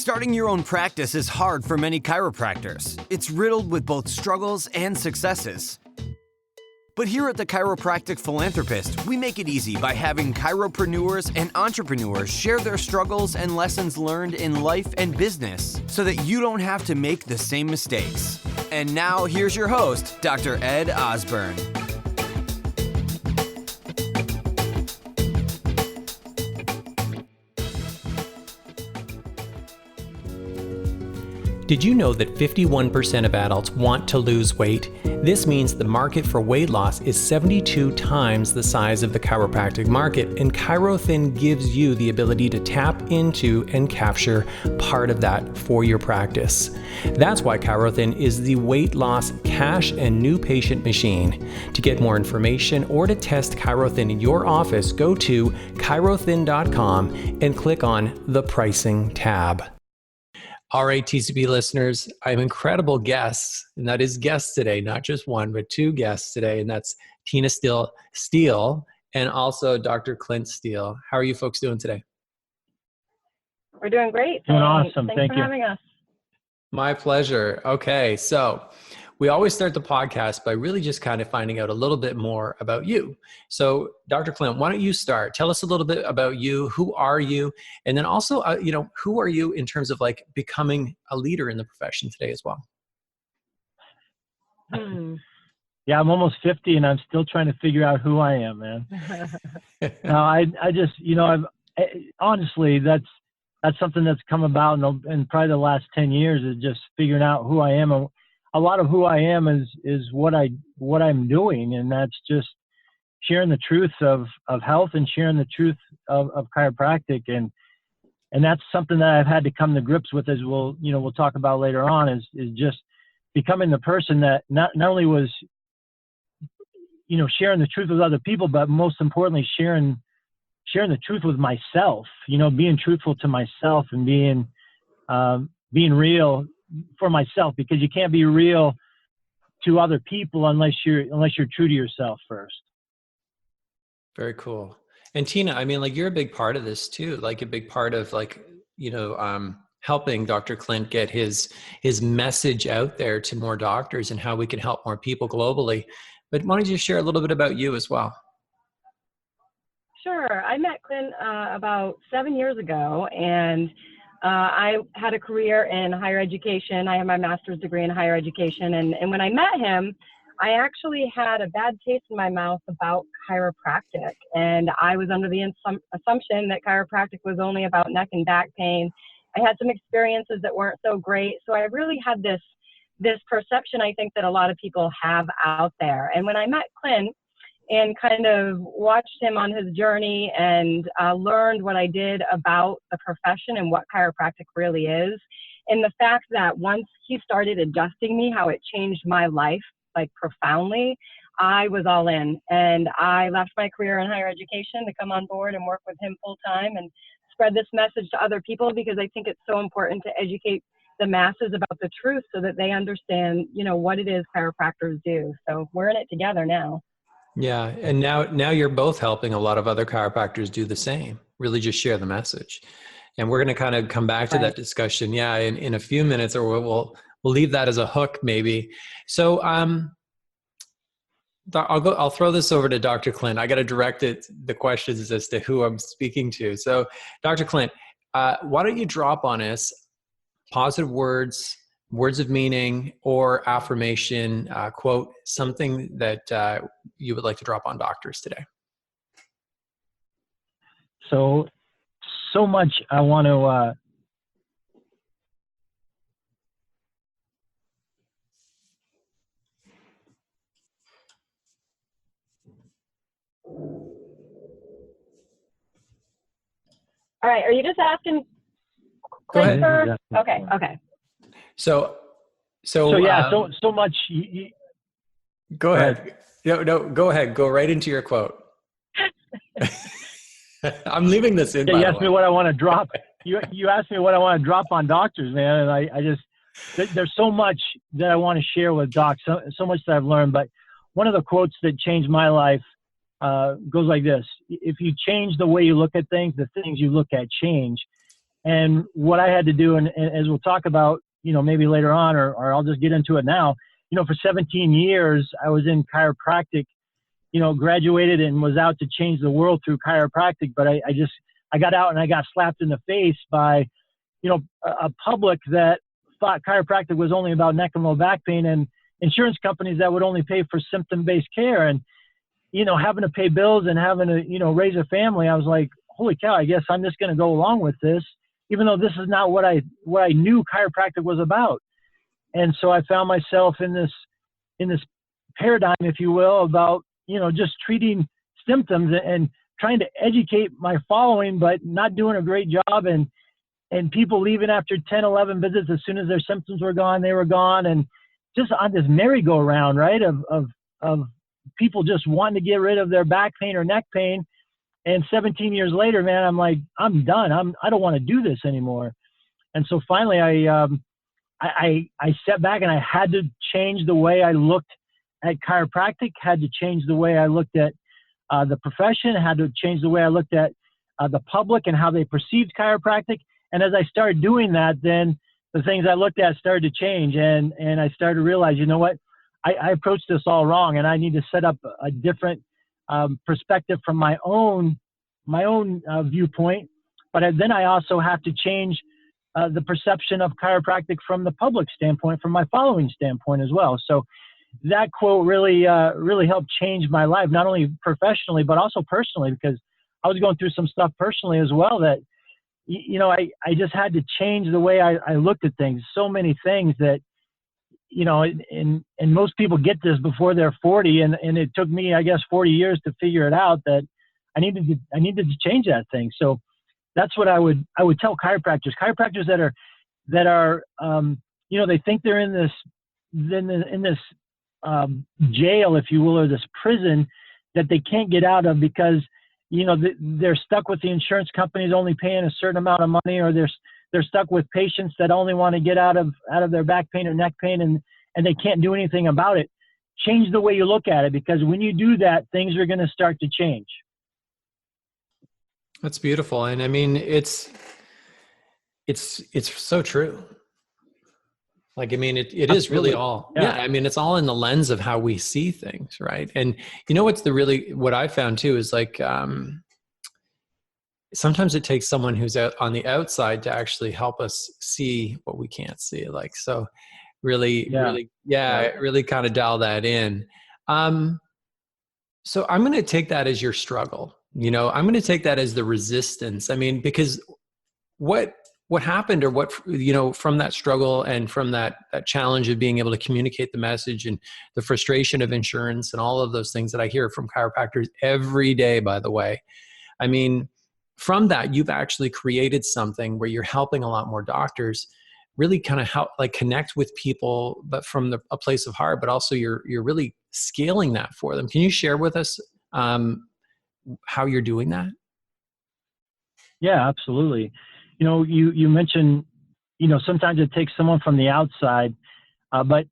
Starting your own practice is hard for many chiropractors. It's riddled with both struggles and successes. But here at the Chiropractic Philanthropist, we make it easy by having chiropreneurs and entrepreneurs share their struggles and lessons learned in life and business so that you don't have to make the same mistakes. And now here's your host, Dr. Ed Osborne. Did you know that 51% of adults want to lose weight? This means the market for weight loss is 72 times the size of the chiropractic market, and ChiroThin gives you the ability to tap into and capture part of that for your practice. That's why ChiroThin is the weight loss cash and new patient machine. To get more information or to test ChiroThin in your office, go to chirothin.com and click on the pricing tab. All right, TCP listeners, I have incredible guests, and that is guests today, not just one, but two guests today, and that's Tina Steele and also Dr. Clint Steele. How are you folks doing today? We're doing great. Doing awesome. Thanks for having us. My pleasure. Okay, so we always start the podcast by really just kind of finding out a little bit more about you. So, Dr. Clint, why don't you start? Tell us a little bit about you. Who are you? And then also, who are you in terms of like becoming a leader in the profession today as well? Yeah, I'm almost 50 and I'm still trying to figure out who I am, man. No, I just, honestly, that's something that's come about in probably the last 10 years is just figuring out who I am. A lot of who I am is what I'm doing, and that's just sharing the truth of health and sharing the truth of chiropractic, and that's something that I've had to come to grips with, as we'll talk about later on, is just becoming the person that not only was sharing the truth with other people, but most importantly sharing the truth with myself. Being truthful to myself and being real for myself, because you can't be real to other people unless you're true to yourself first. Very cool. And Tina, I mean, like, you're a big part of this too, like a big part of helping Dr. Clint get his message out there to more doctors and how we can help more people globally. But why don't you share a little bit about you as well? Sure. I met Clint about 7 years ago, and I had a career in higher education. I have my master's degree in higher education. And when I met him, I actually had a bad taste in my mouth about chiropractic. And I was under the assumption that chiropractic was only about neck and back pain. I had some experiences that weren't so great. So I really had this perception, I think, that a lot of people have out there. And when I met Clint and kind of watched him on his journey and learned what I did about the profession and what chiropractic really is, and the fact that once he started adjusting me, how it changed my life, like, profoundly, I was all in. And I left my career in higher education to come on board and work with him full time and spread this message to other people, because I think it's so important to educate the masses about the truth so that they understand, what it is chiropractors do. So we're in it together now. Yeah. And now you're both helping a lot of other chiropractors do the same, really just share the message. And we're going to kind of come back to that discussion. Yeah. In a few minutes, or we'll leave that as a hook maybe. So, I'll throw this over to Dr. Clint. I got to direct the questions as to who I'm speaking to. So Dr. Clint, why don't you drop on us positive words of meaning or affirmation, quote, something that you would like to drop on doctors today? So much I want to All right. Are you just asking Clint first? Okay. So yeah, so much. Go ahead. No, go ahead. Go right into your quote. I'm leaving this in. Yeah, you asked me what I want to drop. You asked me what I want to drop on doctors, man, and I just there's so much that I want to share with docs. So much that I've learned. But one of the quotes that changed my life goes like this: if you change the way you look at things, the things you look at change. And what I had to do, and as we'll talk about, maybe later on, or I'll just get into it now, for 17 years, I was in chiropractic, graduated and was out to change the world through chiropractic. But I got out and I got slapped in the face by, a public that thought chiropractic was only about neck and low back pain, and insurance companies that would only pay for symptom-based care. And, having to pay bills and having to, raise a family, I was like, holy cow, I guess I'm just going to go along with this, even though this is not what I knew chiropractic was about. And so I found myself in this paradigm, if you will, about, just treating symptoms and trying to educate my following, but not doing a great job. And people leaving after 10, 11 visits, as soon as their symptoms were gone, they were gone. And just on this merry-go-round, right, of people just wanting to get rid of their back pain or neck pain. And 17 years later, man, I'm like, I'm done. I don't want to do this anymore. And so finally I sat back and I had to change the way I looked at chiropractic, had to change the way I looked at the profession, had to change the way I looked at the public and how they perceived chiropractic. And as I started doing that, then the things I looked at started to change. And I started to realize, you know what, I approached this all wrong, and I need to set up a different perspective from my own viewpoint. But then I also have to change the perception of chiropractic from the public standpoint, from my following standpoint as well. So that quote really helped change my life, not only professionally, but also personally, because I was going through some stuff personally as well that, I just had to change the way I looked at things. So many things that, and most people get this before they're 40. And it took me, I guess, 40 years to figure it out that I needed to change that thing. So that's what I would tell chiropractors that are, they think they're in this jail, if you will, or this prison that they can't get out of because, they're stuck with the insurance companies only paying a certain amount of money, or they're stuck with patients that only want to get out of their back pain or neck pain and they can't do anything about it. Change the way you look at it, because when you do that, things are going to start to change. That's beautiful. And I mean, it's so true. Like, I mean, it is really all, yeah. I mean, it's all in the lens of how we see things. Right. And what I found too, is like, sometimes it takes someone who's out on the outside to actually help us see what we can't see. Like, so really kind of dial that in. So I'm going to take that as your struggle. I'm going to take that as the resistance. I mean, because what happened, or what, from that struggle and from that challenge of being able to communicate the message and the frustration of insurance and all of those things that I hear from chiropractors every day, by the way. I mean, from that, you've actually created something where you're helping a lot more doctors really kind of help, like, connect with people, but from a place of heart, but also you're really scaling that for them. Can you share with us how you're doing that? Yeah, absolutely. You mentioned, sometimes it takes someone from the outside, but,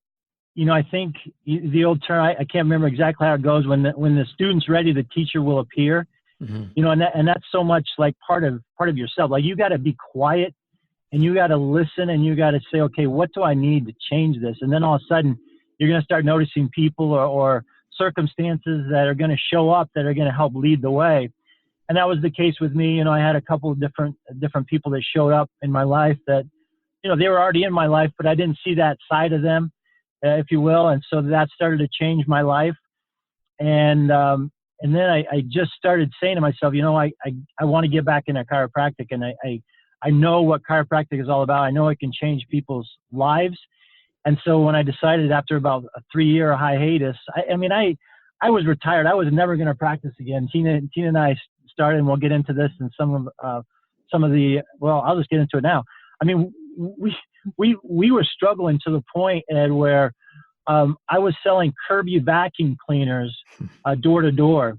I think the old term, I can't remember exactly how it goes, when the student's ready, the teacher will appear, mm-hmm. And that's so much like part of yourself. Like, you got to be quiet and you got to listen and you got to say, okay, what do I need to change this? And then all of a sudden you're going to start noticing people or circumstances that are going to show up that are going to help lead the way. And that was the case with me. I had a couple of different people that showed up in my life that, they were already in my life, but I didn't see that side of them, if you will. And so that started to change my life. And then I just started saying to myself, I want to get back into chiropractic. And I know what chiropractic is all about. I know it can change people's lives. And so when I decided after about a 3-year hiatus, I was retired. I was never going to practice again. Tina and I started, and we'll get into this in some of the, well, I'll just get into it now. I mean, we were struggling to the point, Ed, where I was selling Kirby vacuum cleaners door to door.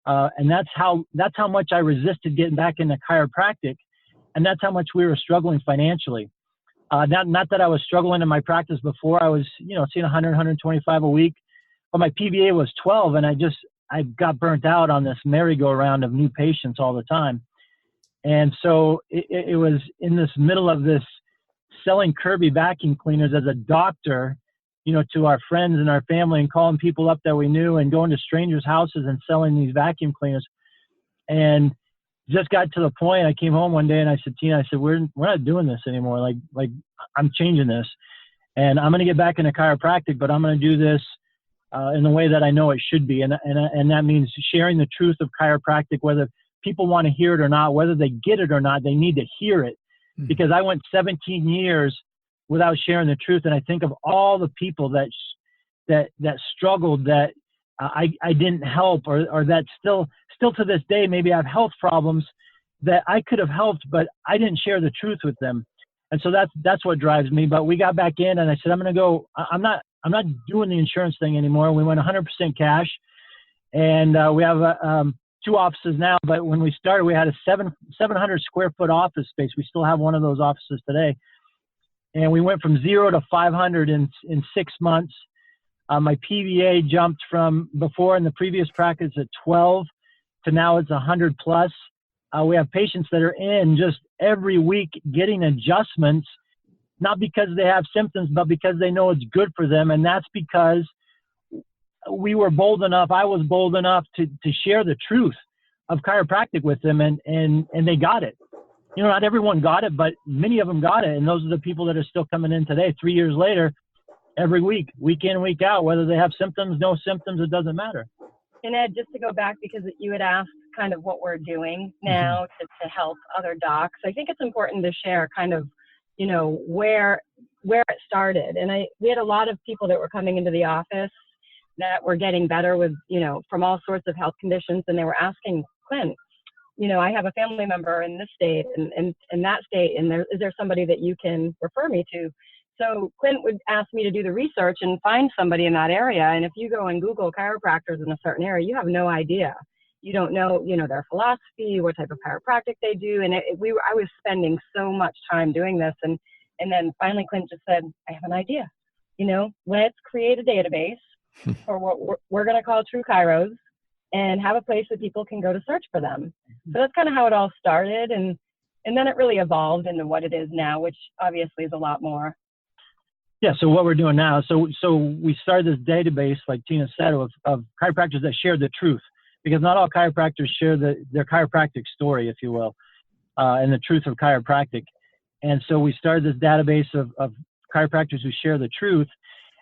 And that's how much I resisted getting back into chiropractic. And that's how much we were struggling financially. Not that I was struggling in my practice before. I was, seeing 100, 125 a week, but my PVA was 12. And I got burnt out on this merry-go-round of new patients all the time. And so it was in this middle of this selling Kirby vacuum cleaners as a doctor, to our friends and our family, and calling people up that we knew and going to strangers' houses and selling these vacuum cleaners. And just got to the point, I came home one day and I said, Tina, we're not doing this anymore. Like I'm changing this, and I'm going to get back into chiropractic, but I'm going to do this in the way that I know it should be. And that means sharing the truth of chiropractic, whether people want to hear it or not, whether they get it or not, they need to hear it. Because I went 17 years without sharing the truth. And I think of all the people that struggled, that I didn't help, or that still to this day, maybe I have health problems that I could have helped, but I didn't share the truth with them. And so that's what drives me. But we got back in and I said, I'm going to go, I'm not doing the insurance thing anymore. We went 100% cash, and we have 2 offices now, but when we started, we had a 700 square foot office space. We still have one of those offices today. And we went from 0 to 500 in 6 months. My PVA jumped from before in the previous practice at 12 to now it's 100 plus. We have patients that are in just every week getting adjustments, not because they have symptoms, but because they know it's good for them. And that's because I was bold enough to share the truth of chiropractic with them, and they got it. Not everyone got it, but many of them got it. And those are the people that are still coming in today, 3 years later, every week, week in, week out, whether they have symptoms, no symptoms, it doesn't matter. And Ed, just to go back, because you had asked kind of what we're doing now to help other docs, I think it's important to share kind of, where it started. And we had a lot of people that were coming into the office that were getting better with, from all sorts of health conditions. And they were asking, Clint, I have a family member in this state and that state, and is there somebody that you can refer me to? So Clint would ask me to do the research and find somebody in that area. And if you go and Google chiropractors in a certain area, you have no idea. You don't know, their philosophy, what type of chiropractic they do. And I was spending so much time doing this. And then finally Clint just said, I have an idea. Let's create a database for what we're going to call True Chiros, and have a place that people can go to search for them. So that's kind of how it all started. And then it really evolved into what it is now, which obviously is a lot more. Yeah. So what we're doing now, so we started this database, like Tina said, of chiropractors that share the truth, because not all chiropractors share their chiropractic story, if you will, and the truth of chiropractic. And so we started this database of chiropractors who share the truth.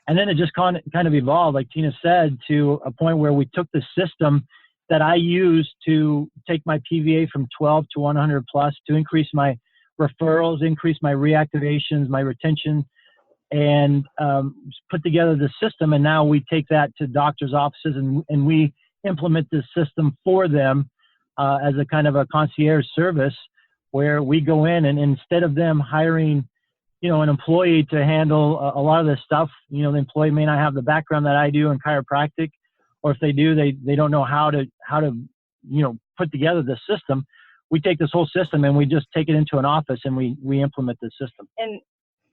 And then it just kind of evolved, like Tina said, to a point where we took the system that I used to take my PVA from 12 to 100 plus, to increase my referrals, increase my reactivations, my retention, and put together the system. And now we take that to doctors' offices, and we implement this system for them as a kind of a concierge service, where we go in and instead of them hiring an employee to handle a lot of this stuff, the employee may not have the background that I do in chiropractic, or if they do, they don't know how to put together the system. We take this whole system and we just take it into an office and we implement this system. And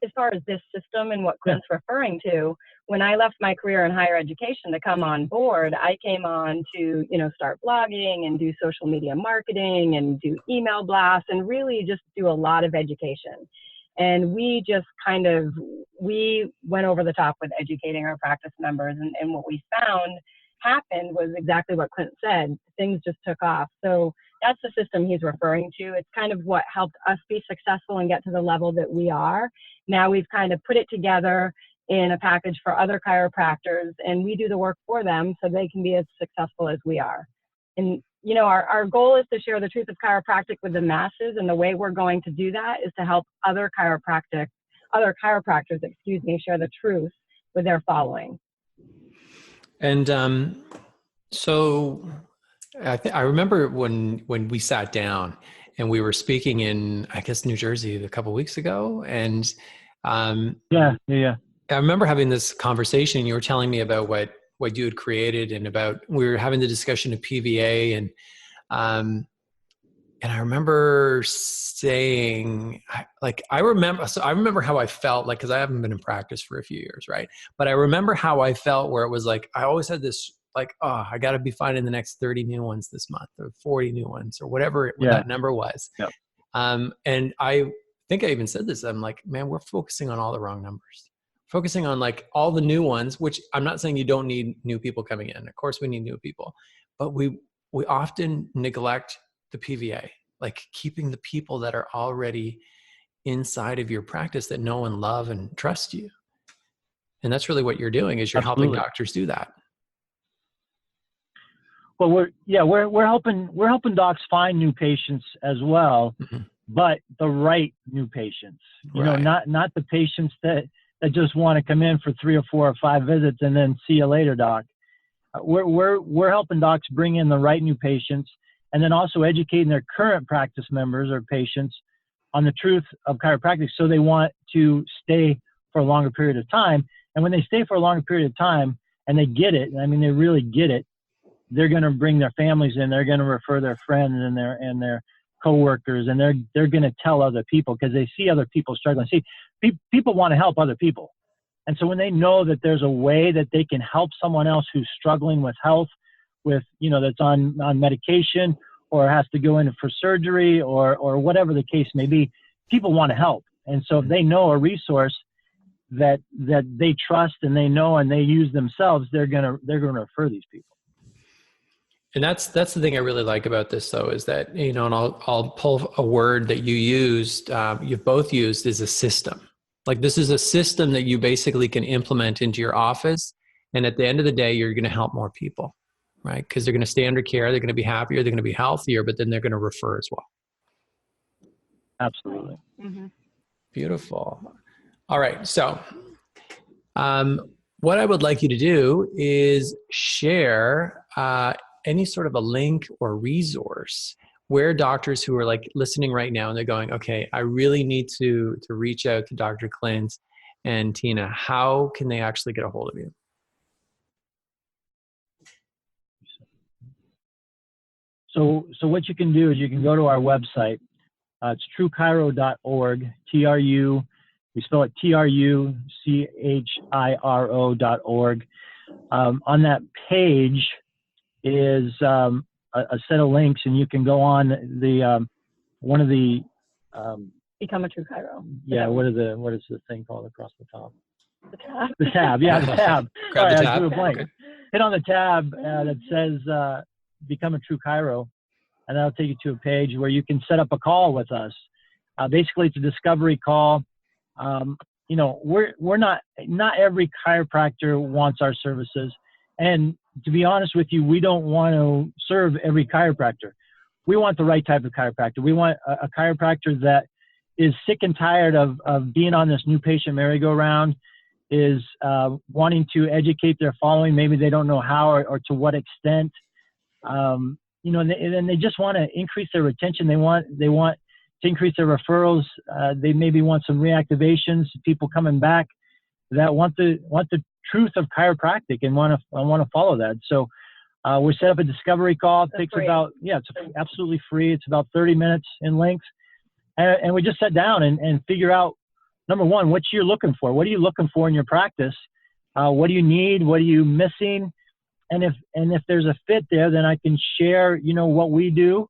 as far as this system and what Clint's referring to, when I left my career in higher education to come on board, I came on to, start blogging and do social media marketing and do email blasts and really just do a lot of education. And we just we went over the top with educating our practice members. And what we found happened was exactly what Clint said. Things just took off. So that's the system he's referring to. It's kind of what helped us be successful and get to the level that we are. Now we've kind of put it together in a package for other chiropractors, and we do the work for them so they can be as successful as we are. And our goal is to share the truth of chiropractic with the masses, and the way we're going to do that is to help other chiropractors, share the truth with their following. And so I remember when we sat down and we were speaking in, I guess, New Jersey a couple of weeks ago, and yeah. I remember having this conversation. You were telling me about what you had created, and about, we were having the discussion of PVA, and I remember saying, I remember how I felt, like, cause I haven't been in practice for a few years. Right. But I remember how I felt, where it was like, I always had this like, oh, I got to be finding the next 30 new ones this month or 40 new ones or whatever that number was. Yep. And I think I even said this. I'm like, man, we're focusing on all the wrong numbers. Focusing on like all the new ones, which I'm not saying you don't need new people coming in. Of course we need new people, but we often neglect the PVA, like keeping the people that are already inside of your practice that know and love and trust you. And that's really what you're doing, is you're Absolutely. helping doctors do that. Well, we're helping docs find new patients as well, but the right new patients. You know, not the patients that just want to come in for 3 or 4 or 5 visits and then see you later, doc. We're helping docs bring in the right new patients, and then also educating their current practice members or patients on the truth of chiropractic, so they want to stay for a longer period of time. And when they stay for a longer period of time and they get it, I mean, they really get it, they're going to bring their families in, they're going to refer their friends and their coworkers, and they're going to tell other people because they see other people struggling. See, people want to help other people. And so when they know that there's a way that they can help someone else who's struggling with health, with, you know, that's on medication or has to go in for surgery or whatever the case may be, people want to help. And so if they know a resource that they trust and they know and they use themselves, they're gonna refer these people. And that's the thing I really like about this, though, is that, you know, and I'll pull a word that you used, you've both used, is a system. Like, this is a system that you basically can implement into your office, and at the end of the day, you're going to help more people, right? Because they're going to stay under care, they're going to be happier, they're going to be healthier, but then they're going to refer as well. Absolutely. Mm-hmm. Beautiful. All right. So what I would like you to do is share any sort of a link or resource where doctors who are like listening right now and they're going, okay, I really need to reach out to Dr. Clint and Tina. How can they actually get a hold of you? So what you can do is you can go to our website. It's truechiro.org, TRU. We spell it TRUCHIRO.org. On that page is a set of links, and you can go on the one of the Become a True Chiro. yeah. What is the thing called across the top? The tab. The tab. Yeah, the tab. Grab the tab. I drew a blank. Okay. Hit on the tab that says Become a True Chiro, and that'll take you to a page where you can set up a call with us. Basically, it's a discovery call. You know, we're not every chiropractor wants our services, and to be honest with you, we don't want to serve every chiropractor. We want the right type of chiropractor. We want a chiropractor that is sick and tired of being on this new patient merry-go-round, is wanting to educate their following. Maybe they don't know how or to what extent. You know, and they just want to increase their retention. They want to increase their referrals. They maybe want some reactivations, people coming back that want the truth of chiropractic and want to follow that. So we set up a discovery call. It takes about, it's absolutely free. It's about 30 minutes in length. And we just sit down and figure out, number one, what you're looking for. What are you looking for in your practice? What do you need? What are you missing? And if there's a fit there, then I can share, you know, what we do.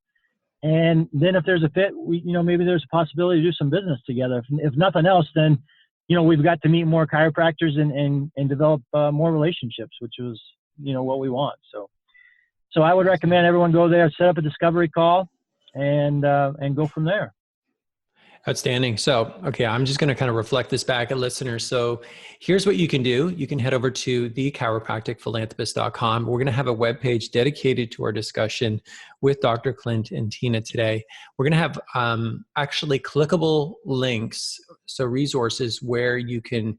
And then if there's a fit, maybe there's a possibility to do some business together. If nothing else, then, you know, we've got to meet more chiropractors and develop more relationships, which was, you know, what we want. So I would recommend everyone go there, set up a discovery call, and go from there. Outstanding. So, okay, I'm just going to kind of reflect this back at listeners. So here's what you can do. You can head over to thechiropracticphilanthropist.com. We're going to have a webpage dedicated to our discussion with Dr. Clint and Tina today. We're going to have actually clickable links, so resources where you can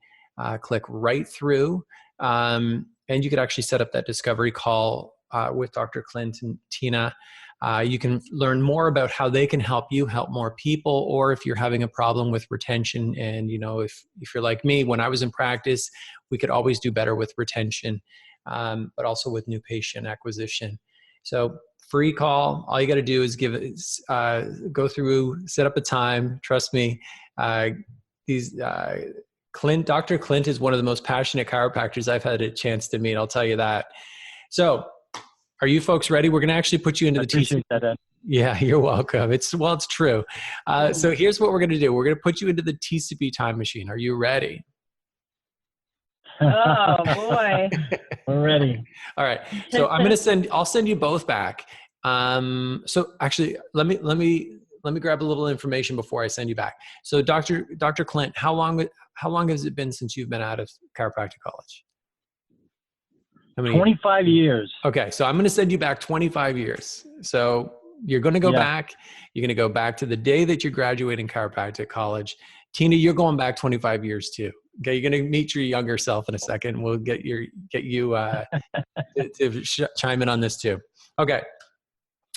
click right through, and you could actually set up that discovery call with Dr. Clint and Tina. You can learn more about how they can help you help more people, or if you're having a problem with retention. And, you know, if you're like me, when I was in practice, we could always do better with retention, but also with new patient acquisition. So free call. All you got to do is go through, set up a time. Trust me. Dr. Clint is one of the most passionate chiropractors I've had a chance to meet. I'll tell you that. So are you folks ready? We're going to actually put you into I the TCP. appreciate that, Ed. Yeah, you're welcome. It's true. So here's what we're going to do. We're going to put you into the TCP time machine. Are you ready? Oh boy. We're ready. All right. So I'll send you both back. So actually let me grab a little information before I send you back. So Dr. Clint, how long has it been since you've been out of chiropractic college? How many? 25 years. Okay. So I'm going to send you back 25 years. So you're going to go back. You're going to go back to the day that you're graduating chiropractic college. Tina, you're going back 25 years too. Okay, you're going to meet your younger self in a second. We'll get you to chime in on this too. Okay,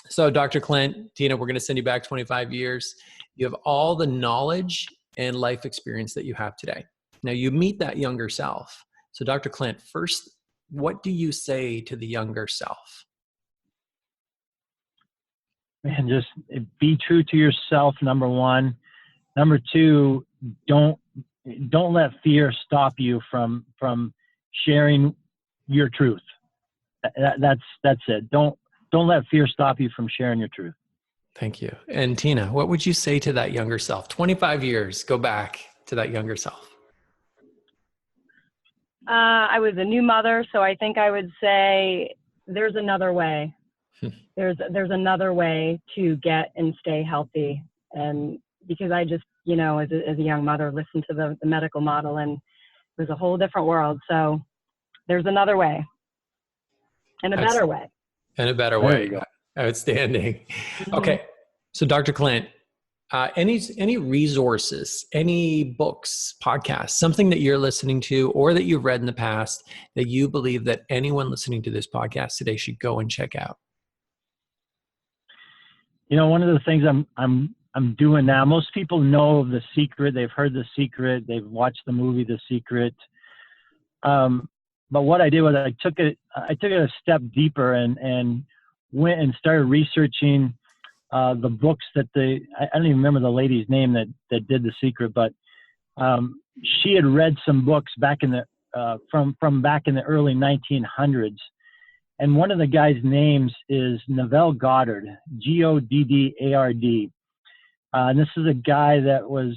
so Dr. Clint, Tina, we're going to send you back 25 years. You have all the knowledge and life experience that you have today. Now you meet that younger self. So Dr. Clint, first, what do you say to the younger self? Man, just be true to yourself, number one. Number two, don't let fear stop you from sharing your truth. That's it. Don't let fear stop you from sharing your truth. Thank you. And Tina, what would you say to that younger self? 25 years, go back to that younger self. I was a new mother, so I think I would say there's another way. There's another way to get and stay healthy. And because I just, as a young mother, listened to the medical model, and it was a whole different world. So there's another way, and a better way. And a better There way. you go. Outstanding. Mm-hmm. Okay. So Dr. Clint, any resources, any books, podcasts, something that you're listening to or that you've read in the past that you believe that anyone listening to this podcast today should go and check out? One of the things I'm doing now, most people know of The Secret. They've heard The Secret. They've watched the movie The Secret. But what I did was I took it a step deeper and went and started researching the books that I don't even remember the lady's name that did The Secret, but she had read some books back in the from back in the early 1900s. And one of the guys' names is Neville Goddard, Goddard. And this is a guy that was,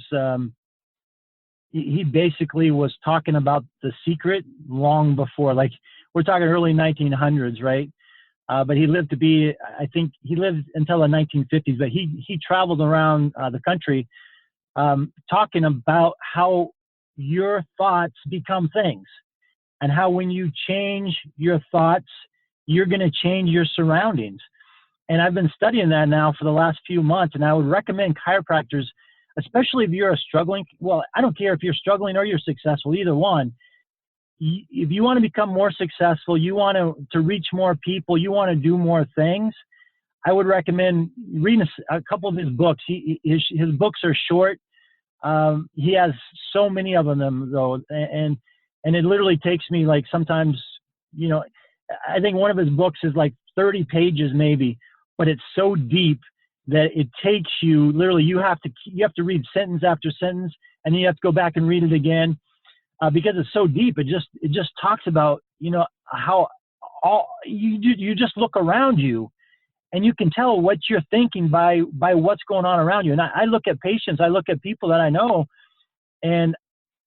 he basically was talking about The Secret long before, like we're talking early 1900s, right? But he lived I think he lived until the 1950s, but he traveled around the country talking about how your thoughts become things, and how when you change your thoughts, you're going to change your surroundings. And I've been studying that now for the last few months, and I would recommend chiropractors, especially if you're I don't care if you're struggling or you're successful, either one. If you want to become more successful, you want to reach more people, you want to do more things, I would recommend reading a couple of his books. His books are short. He has so many of them though, and it literally takes me like sometimes, I think one of his books is like 30 pages maybe, but it's so deep that it takes you literally, you have to read sentence after sentence, and then you have to go back and read it again, because it's so deep. It just talks about, how you just look around you and you can tell what you're thinking by what's going on around you. And I look at patients, I look at people that I know, and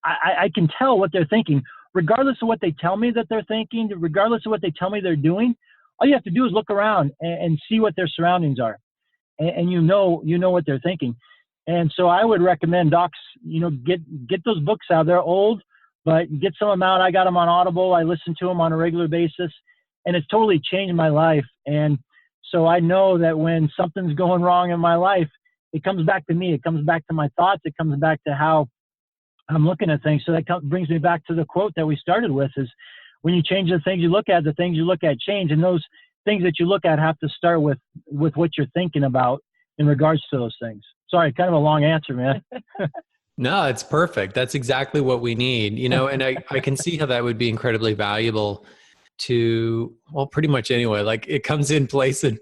I can tell what they're thinking, regardless of what they tell me that they're thinking, regardless of what they tell me they're doing. All you have to do is look around and see what their surroundings are. And you know what they're thinking. And so I would recommend docs, get those books out. They're old, but get some of them out. I got them on Audible. I listen to them on a regular basis, and it's totally changed my life. And so I know that when something's going wrong in my life, it comes back to me. It comes back to my thoughts. It comes back to how I'm looking at things. So that brings me back to the quote that we started with, is when you change the things you look at, the things you look at change. And those things that you look at have to start with what you're thinking about in regards to those things. Sorry, kind of a long answer, man. No, it's perfect. That's exactly what we need, and I can see how that would be incredibly valuable to, well, pretty much anyway. Like it comes in place in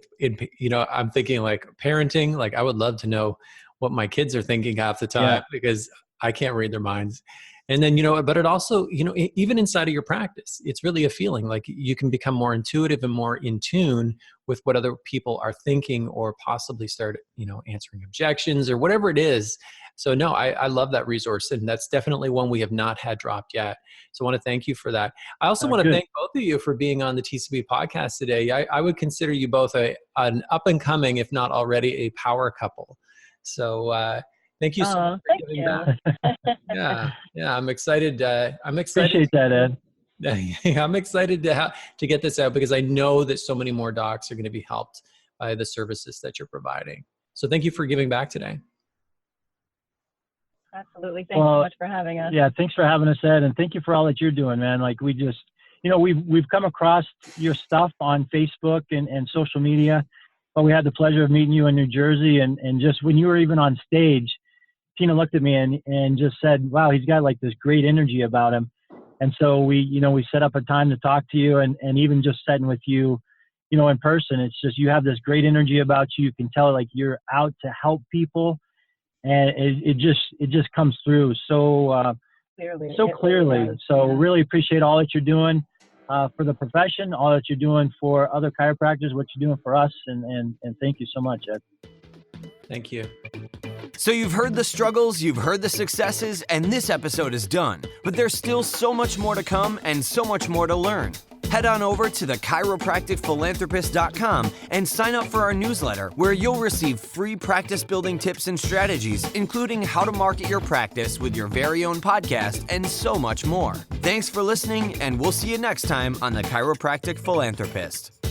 I'm thinking like parenting, like I would love to know what my kids are thinking half the time, because I can't read their minds. And then, but it also, even inside of your practice, it's really a feeling like you can become more intuitive and more in tune with what other people are thinking, or possibly start, answering objections or whatever it is. So no, I love that resource, and that's definitely one we have not had dropped yet. So I want to thank you for that. I also want to thank both of you for being on the TCB podcast today. I would consider you both an up and coming, if not already a power couple. So thank you so much for giving back. Yeah, I'm excited. Appreciate that, Ed. I'm excited to get this out, because I know that so many more docs are going to be helped by the services that you're providing. So thank you for giving back today. Absolutely. Thanks so much for having us. Yeah, thanks for having us, Ed, and thank you for all that you're doing, man. Like, we just, we've come across your stuff on Facebook and social media, but we had the pleasure of meeting you in New Jersey, and just when you were even on stage, Tina looked at me and just said, wow, he's got like this great energy about him. And so we set up a time to talk to you, and even just sitting with you, in person, it's just, you have this great energy about you. You can tell like you're out to help people. And it just comes through so clearly. So really appreciate all that you're doing for the profession, all that you're doing for other chiropractors, what you're doing for us, and thank you so much, Ed. Thank you. So you've heard the struggles, you've heard the successes, and this episode is done. But there's still so much more to come and so much more to learn. Head on over to the chiropracticphilanthropist.com and sign up for our newsletter, where you'll receive free practice building tips and strategies, including how to market your practice with your very own podcast and so much more. Thanks for listening, and we'll see you next time on the Chiropractic Philanthropist.